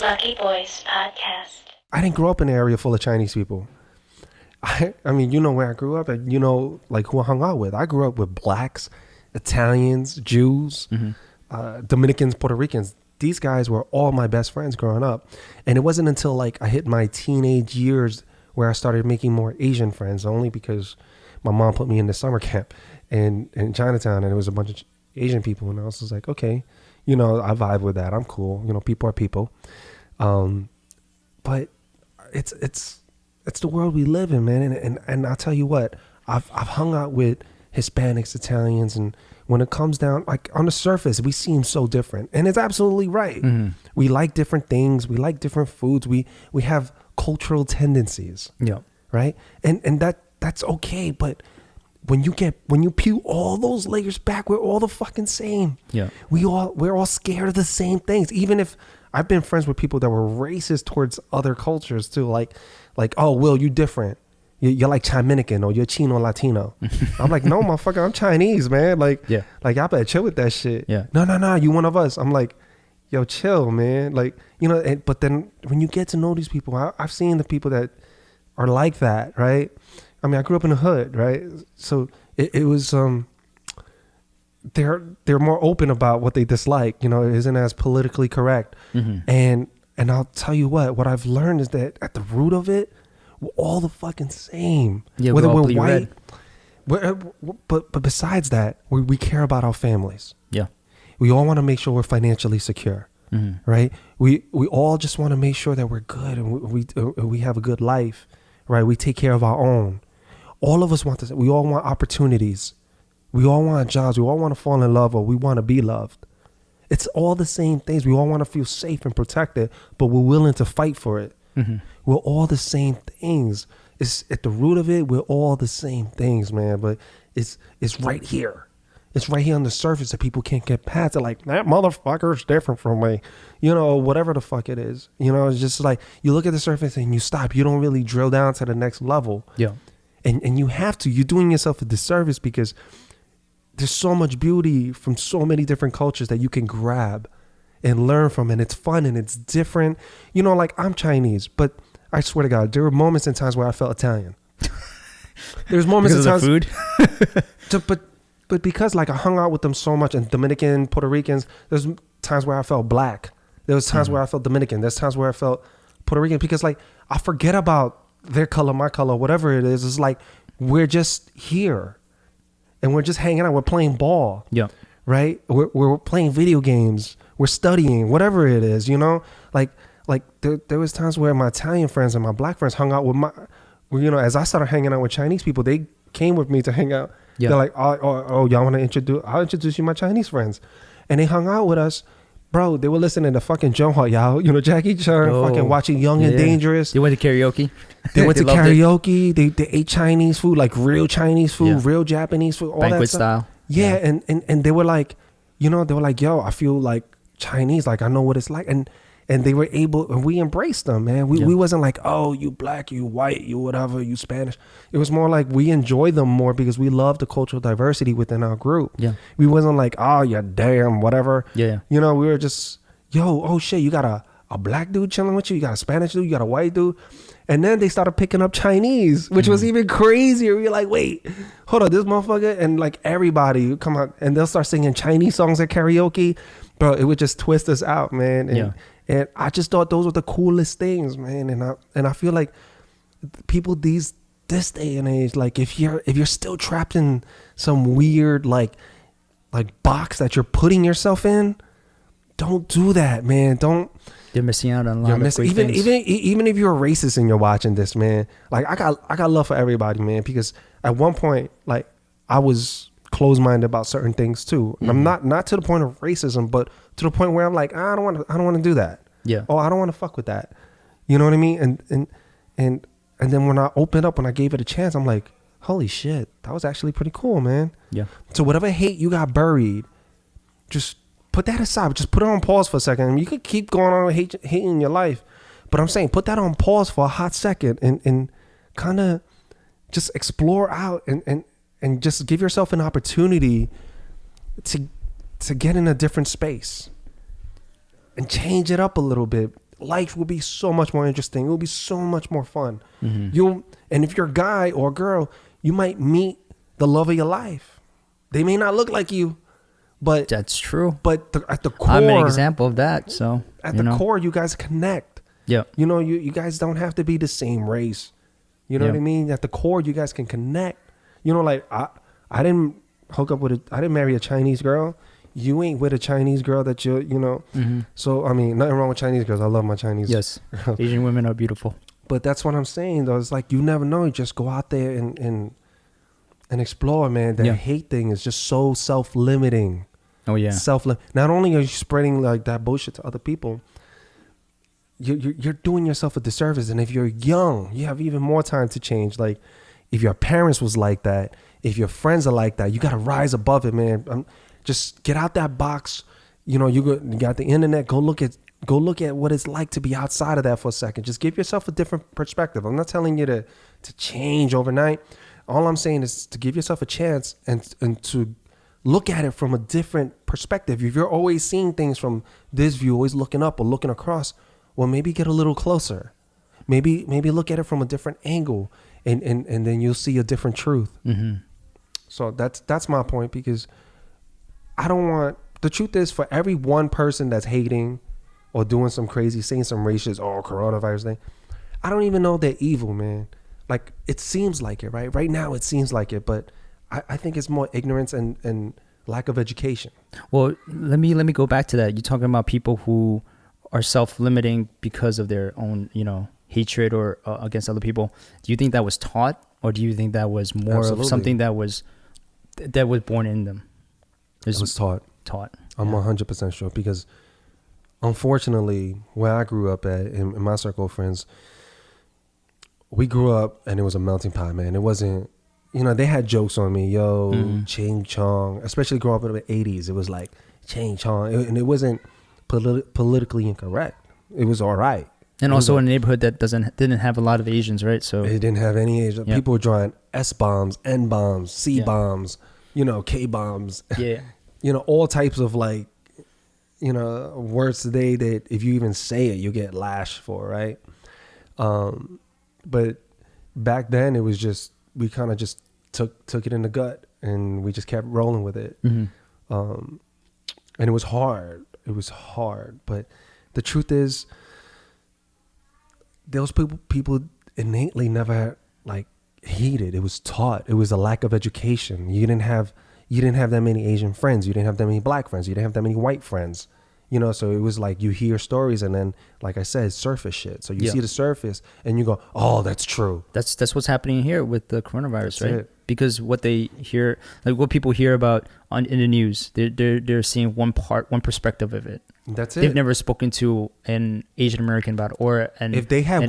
Lucky Boys Podcast. I didn't grow up in an area full of Chinese people. I mean, you know where I grew up and you know, like who I hung out with. I grew up with blacks, Italians, Jews, Dominicans, Puerto Ricans. These guys were all my best friends growing up. And it wasn't until like I hit my teenage years where I started making more Asian friends, only because my mom put me in the summer camp in Chinatown and it was a bunch of Asian people. And I was just like, okay, you know, I vibe with that. I'm cool. You know, people are people. But it's the world we live in, man. And I'll tell you what, I've hung out with Hispanics, Italians, and when it comes down, like on the surface, we seem so different. And it's absolutely right. Mm-hmm. We like different things. We like different foods. We have cultural tendencies. Yeah. Right. And that's okay. But when you peel all those layers back, we're all the fucking same. Yeah. We're all scared of the same things. Even if I've been friends with people that were racist towards other cultures too, like, oh, Will, you different. You're like Dominican or you're Chino Latino. I'm like, no, motherfucker, I'm Chinese, man. Like, yeah. Like y'all better chill with that shit. Yeah. No, you one of us. I'm like, yo, chill, man. Like, you know, but then when you get to know these people, I've seen the people that are like that, right? I mean, I grew up in the hood, right? So it was, they're more open about what they dislike, you know, it isn't as politically correct. Mm-hmm. And I'll tell you what I've learned is that at the root of it, we're all the fucking same. Yeah, whether we're white, but besides that, we care about our families. Yeah, we all want to make sure we're financially secure, right? We all just want to make sure that we're good and we have a good life, right? We take care of our own. All of us want this. We all want opportunities. We all want jobs. We all want to fall in love or we want to be loved. It's all the same things. We all want to feel safe and protected, but we're willing to fight for it. Mm-hmm. We're all the same things. It's at the root of it. We're all the same things, man. But it's right here. It's right here on the surface that people can't get past. They're like, that motherfucker's different from me, you know, whatever the fuck it is. You know, it's just like you look at the surface and you stop. You don't really drill down to the next level. Yeah, and you have to. You're doing yourself a disservice because there's so much beauty from so many different cultures that you can grab and learn from, and it's fun and it's different. You know, like I'm Chinese, but I swear to God, there were moments and times where I felt Italian. There's moments and times food. but because like I hung out with them so much, and Dominican, Puerto Ricans, there's times where I felt black. There was times where I felt Dominican. There's times where I felt Puerto Rican because like I forget about their color, my color, whatever it is. It's like we're just here. And we're just hanging out. We're playing ball. Yeah. Right? We're playing video games. We're studying, whatever it is, you know? Like there was times where my Italian friends and my black friends hung out with you know, as I started hanging out with Chinese people, they came with me to hang out. Yeah. They're like, oh, y'all want to I'll introduce you to my Chinese friends. And they hung out with us. Bro, they were listening to fucking Zhonghua Yao, you know, Jackie Chan, fucking watching Young and Dangerous. They went to karaoke. They went to karaoke. They ate Chinese food, like real Chinese food, real Japanese food, all banquet that stuff. Style. Yeah, and they were like, you know, they were like, yo, I feel like Chinese, like I know what it's like, and they were able, and we embraced them, man. We wasn't like, oh, you black, you white, you whatever, you Spanish. It was more like we enjoy them more because we love the cultural diversity within our group. Yeah, we wasn't like, oh, you damn whatever. Yeah, you know, we were just, yo, oh shit, you got a black dude chilling with you, you got a Spanish dude, you got a white dude. And then they started picking up Chinese, which was even crazier. We were like, wait, hold on, this motherfucker. And like everybody would come out and they'll start singing Chinese songs at karaoke. Bro, it would just twist us out, man. And I just thought those were the coolest things, man. And I feel like people this day and age, like if you're still trapped in some weird like box that you're putting yourself in, don't do that, man. You're missing out on a lot of great things. Even if you're a racist and you're watching this, man, like I got love for everybody, man, because at one point, like I was closed-minded about certain things too. And I'm not to the point of racism, but to the point where I'm like, I don't want to do that. Yeah. Oh, I don't want to fuck with that. You know what I mean? And then when I opened up, when I gave it a chance, I'm like, holy shit, that was actually pretty cool, man. Yeah. So whatever hate you got buried, just put that aside. Just put it on pause for a second. You could keep going on hating your life, but I'm saying put that on pause for a hot second and kind of just explore out and just give yourself an opportunity to get in a different space and change it up a little bit. life will be so much more interesting. It will be so much more fun. Mm-hmm. And if you're a guy or a girl, you might meet the love of your life. They may not look like you, but that's true. But at the core, I'm an example of that. So at the core, you guys connect. Yeah. You know, you guys don't have to be the same race. You know what I mean? At the core, you guys can connect. You know, like I didn't hook up with I didn't marry a Chinese girl. You ain't with a Chinese girl that you know. Mm-hmm. So, I mean, nothing wrong with Chinese girls. I love my Chinese Yes. girls. Asian women are beautiful. But that's what I'm saying, though. It's like you never know. You just go out there and explore, man. That hate thing is just so self-limiting. Oh, yeah. Not only are you spreading like that bullshit to other people, you're doing yourself a disservice. And if you're young, you have even more time to change. Like, if your parents was like that, if your friends are like that, you got to rise above it, man. Just get out that box. You know, you got the internet. Go look at what it's like to be outside of that for a second. Just give yourself a different perspective. I'm not telling you to change overnight. All I'm saying is to give yourself a chance and to look at it from a different perspective. If you're always seeing things from this view, always looking up or looking across, well, maybe get a little closer. Maybe look at it from a different angle, and then you'll see a different truth. Mm-hmm. So that's my point, because I don't want, the truth is, for every one person that's hating or doing some crazy, saying some racist or coronavirus thing, I don't even know they're evil, man. Like, it seems like it, right? Right now it seems like it, but I think it's more ignorance and lack of education. Well, let me go back to that. You're talking about people who are self-limiting because of their own, hatred or against other people. Do you think that was taught, or do you think that was more of something that was born in them? It was taught. I'm 100% sure, because unfortunately, where I grew up at, in my circle of friends, we grew up and it was a melting pot, man. It wasn't, they had jokes on me, Ching Chong, especially growing up in the 80s. It was like Ching Chong, and it wasn't politically incorrect. It was all right. And also in a neighborhood that didn't have a lot of Asians, right? So it didn't have any Asians. People were drawing S bombs, N bombs, C bombs, K bombs. Yeah. All types of words today that if you even say it, you get lashed for, right? But back then it was just, we kind of just took it in the gut and we just kept rolling with it. Mm-hmm. And it was hard. But the truth is, those people innately never heeded. It was taught. It was a lack of education. You didn't have that many Asian friends. You didn't have that many black friends. You didn't have that many white friends. So it was like you hear stories and then, like I said, surface shit. So you see the surface and you go, oh, that's true. That's what's happening here with the coronavirus, that's right? It. Because what they hear, what people hear about in the news, they're seeing one perspective of it. That's it. They've never spoken to an Asian American about it, or if they had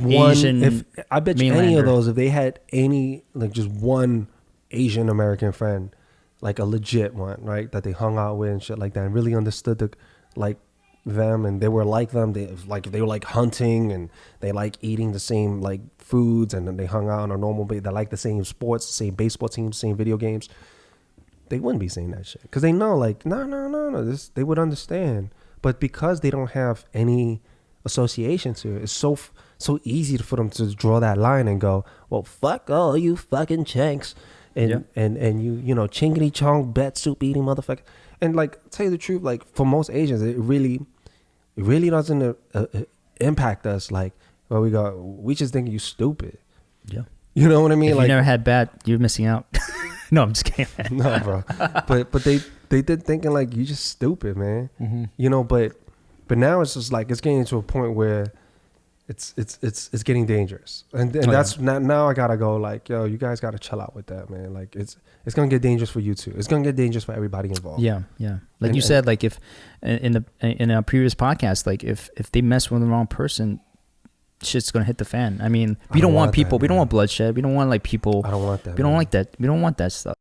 I bet you any of those, if they had any, just one Asian American friend, like a legit one, right, that they hung out with and shit like that, and really understood them, and they were like them. They were like hunting, and they like eating the same foods, and then they hung out on a normal base. They like the same sports, same baseball teams, same video games. They wouldn't be saying that shit because they know no. They would understand, but because they don't have any association to it, it's so easy for them to draw that line and go, well, fuck all you fucking chanks, and you chingity chong bet soup eating motherfucker. And tell you the truth, for most Asians, it really doesn't impact us. We just think you stupid. Yeah. You know what I mean? If you never had bat, you're missing out. No, I'm just kidding. No, bro. But they did thinking you just stupid, man. Mm-hmm. But now it's just it's getting to a point where it's getting dangerous, and that's now I gotta go yo, you guys gotta chill out with that, man. It's gonna get dangerous for you too. It's gonna get dangerous for everybody involved. Yeah. You said, if in a previous podcast, if they mess with the wrong person, shit's gonna hit the fan. I mean, we don't want people. We don't want bloodshed. We don't want people. I don't want that. We don't like that. We don't want that stuff.